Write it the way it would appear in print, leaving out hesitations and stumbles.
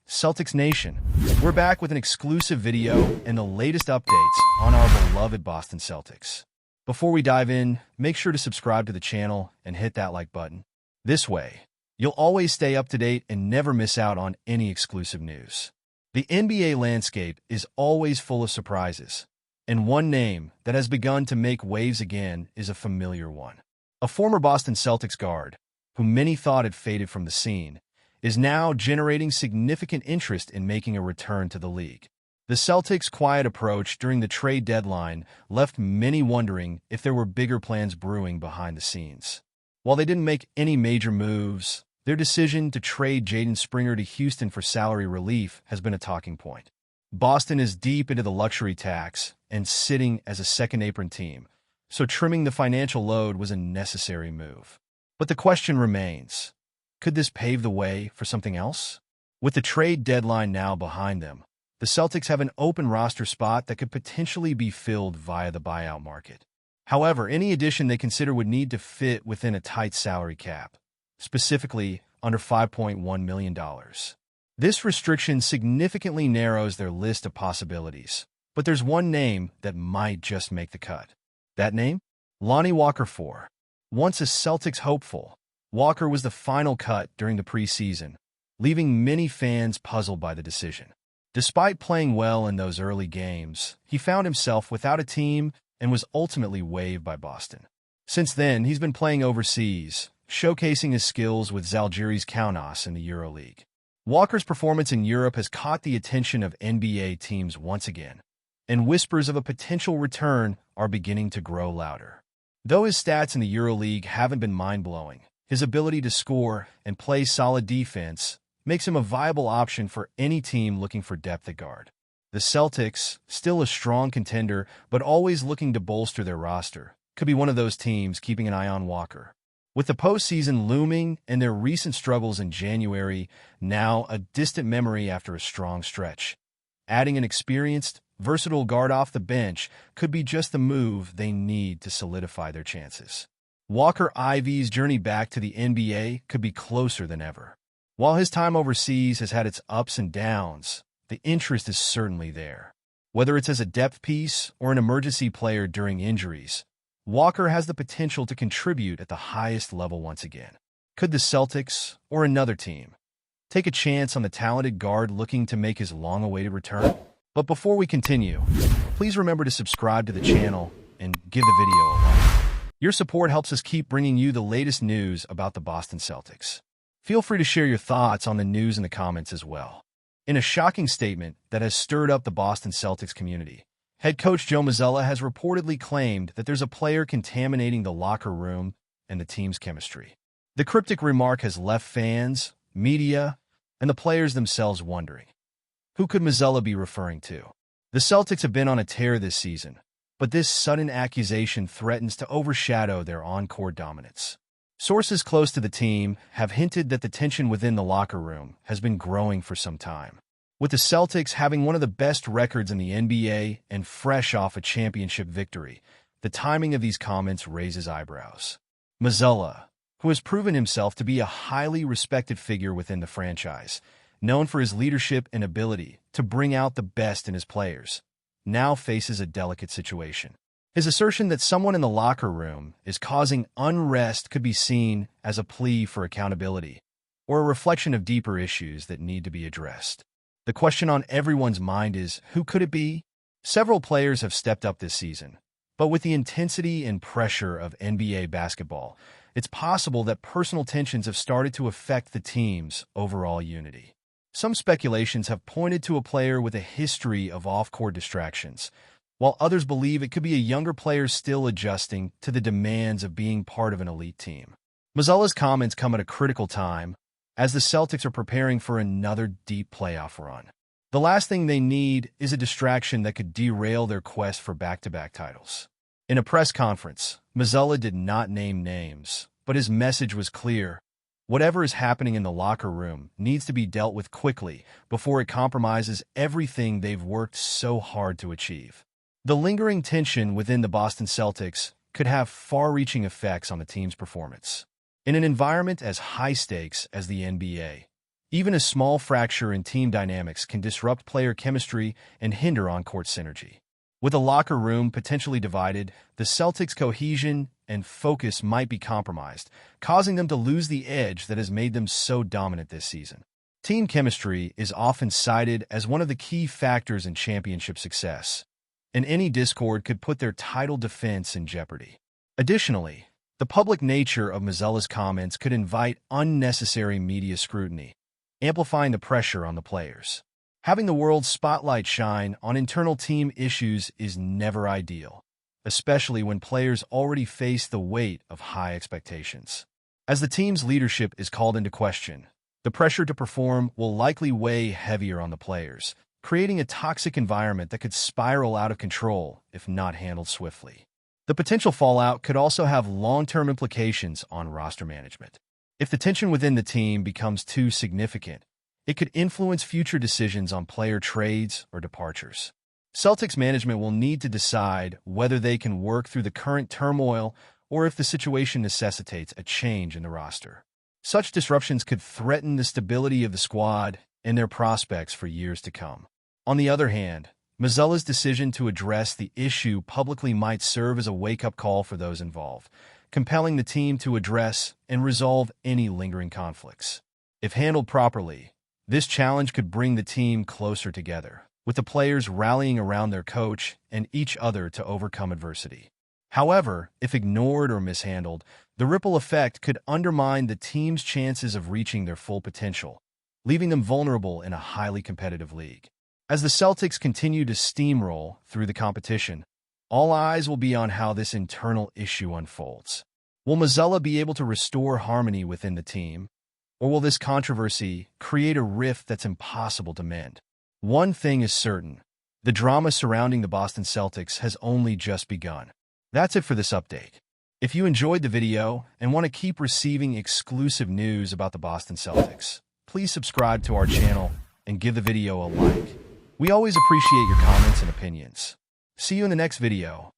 Celtics Nation. We're back with an exclusive video and the latest updates on our beloved Boston Celtics. Before we dive in, make sure to subscribe to the channel and hit that like button. This way, you'll always stay up to date and never miss out on any exclusive news. The NBA landscape is always full of surprises, and one name that has begun to make waves again is a familiar one. A former Boston Celtics guard, who many thought had faded from the scene, is now generating significant interest in making a return to the league. The Celtics' quiet approach during the trade deadline left many wondering if there were bigger plans brewing behind the scenes. While they didn't make any major moves, their decision to trade Jaden Springer to Houston for salary relief has been a talking point. Boston is deep into the luxury tax and sitting as a second-apron team, so trimming the financial load was a necessary move. But the question remains, could this pave the way for something else? With the trade deadline now behind them, the Celtics have an open roster spot that could potentially be filled via the buyout market. However, any addition they consider would need to fit within a tight salary cap, specifically under $5.1 million. This restriction significantly narrows their list of possibilities, but there's one name that might just make the cut. That name? Lonnie Walker IV. Once a Celtics hopeful, Walker was the final cut during the preseason, leaving many fans puzzled by the decision. Despite playing well in those early games, he found himself without a team and was ultimately waived by Boston. Since then, he's been playing overseas, showcasing his skills with Žalgiris Kaunas in the EuroLeague. Walker's performance in Europe has caught the attention of NBA teams once again, and whispers of a potential return are beginning to grow louder. Though his stats in the EuroLeague haven't been mind-blowing, his ability to score and play solid defense makes him a viable option for any team looking for depth at guard. The Celtics, still a strong contender but always looking to bolster their roster, could be one of those teams keeping an eye on Walker. With the postseason looming and their recent struggles in January now a distant memory after a strong stretch, adding an experienced, versatile guard off the bench could be just the move they need to solidify their chances. Walker IV's journey back to the NBA could be closer than ever. While his time overseas has had its ups and downs, the interest is certainly there. Whether it's as a depth piece or an emergency player during injuries, Walker has the potential to contribute at the highest level once again. Could the Celtics, or another team, take a chance on the talented guard looking to make his long-awaited return? But before we continue, please remember to subscribe to the channel and give the video a like. Your support helps us keep bringing you the latest news about the Boston Celtics. Feel free to share your thoughts on the news in the comments as well. In a shocking statement that has stirred up the Boston Celtics community, head coach Joe MAZZULLA has reportedly claimed that there's a player contaminating the locker room and the team's chemistry. The cryptic remark has left fans, media, and the players themselves wondering, who could MAZZULLA be referring to? The Celtics have been on a tear this season, but this sudden accusation threatens to overshadow their on-court dominance. Sources close to the team have hinted that the tension within the locker room has been growing for some time. With the Celtics having one of the best records in the NBA and fresh off a championship victory, the timing of these comments raises eyebrows. MAZZULLA, who has proven himself to be a highly respected figure within the franchise, known for his leadership and ability to bring out the best in his players, now faces a delicate situation. His assertion that someone in the locker room is causing unrest could be seen as a plea for accountability or a reflection of deeper issues that need to be addressed. The question on everyone's mind is, who could it be? Several players have stepped up this season, but with the intensity and pressure of NBA basketball, it's possible that personal tensions have started to affect the team's overall unity. Some speculations have pointed to a player with a history of off-court distractions, while others believe it could be a younger player still adjusting to the demands of being part of an elite team. MAZZULLA's comments come at a critical time, as the Celtics are preparing for another deep playoff run. The last thing they need is a distraction that could derail their quest for back-to-back titles. In a press conference, MAZZULLA did not name names, but his message was clear. Whatever is happening in the locker room needs to be dealt with quickly before it compromises everything they've worked so hard to achieve. The lingering tension within the Boston Celtics could have far-reaching effects on the team's performance. In an environment as high-stakes as the NBA, Even a small fracture in team dynamics can disrupt player chemistry and hinder on-court synergy. With a locker room potentially divided, the Celtics' cohesion and focus might be compromised, causing them to lose the edge that has made them so dominant this season. Team chemistry is often cited as one of the key factors in championship success, and any discord could put their title defense in jeopardy. Additionally, the public nature of MAZZULLA's comments could invite unnecessary media scrutiny, amplifying the pressure on the players. Having the world's spotlight shine on internal team issues is never ideal, especially when players already face the weight of high expectations. As the team's leadership is called into question, the pressure to perform will likely weigh heavier on the players, creating a toxic environment that could spiral out of control if not handled swiftly. The potential fallout could also have long-term implications on roster management. If the tension within the team becomes too significant, it could influence future decisions on player trades or departures. Celtics management will need to decide whether they can work through the current turmoil or if the situation necessitates a change in the roster. Such disruptions could threaten the stability of the squad and their prospects for years to come. On the other hand, MAZZULLA's decision to address the issue publicly might serve as a wake-up call for those involved, compelling the team to address and resolve any lingering conflicts. If handled properly, this challenge could bring the team closer together, with the players rallying around their coach and each other to overcome adversity. However, if ignored or mishandled, the ripple effect could undermine the team's chances of reaching their full potential, leaving them vulnerable in a highly competitive league. As the Celtics continue to steamroll through the competition, all eyes will be on how this internal issue unfolds. Will MAZZULLA be able to restore harmony within the team, or will this controversy create a rift that's impossible to mend? One thing is certain, the drama surrounding the Boston Celtics has only just begun. That's it for this update. If you enjoyed the video and want to keep receiving exclusive news about the Boston Celtics, please subscribe to our channel and give the video a like. We always appreciate your comments and opinions. See you in the next video.